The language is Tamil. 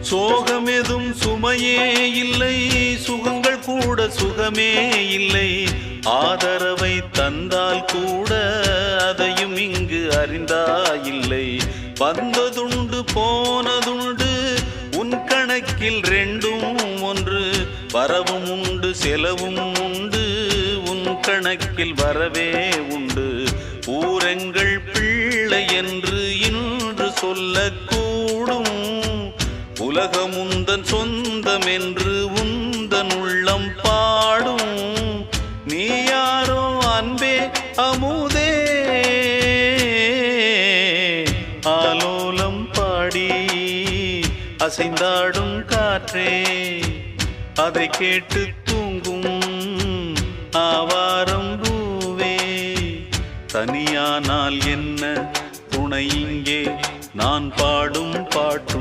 சோகமெதும் சுமையே இல்லை, சுகங்கள் கூட சுகமே இல்லை. ஆதரவை தந்தால் கூட அதையும் இங்கு அறிந்தாயில்லை. வந்ததுண்டு போனதுண்டு உன் கணக்கில் ரெண்டும் ஒன்று. வரவும் உண்டு செலவும் உண்டு, உன் கணக்கில் வரவே உண்டு. ஊரெங்கள் பிள்ளை என்று இன்று சொல்லக்கூடும். உலகம் உந்தன் சொந்தம் என்று உந்தன் உள்ளம் பாடும். நீ யாரோ அன்பே அமுதே, ஆலோலம் பாடி அசைந்தாடும் காற்றே, அதை கேட்டு தூங்கும் ஆவாரம் பூவே. தனியானால் என்ன துணை இங்கே, நான் பாடும் பாட்டு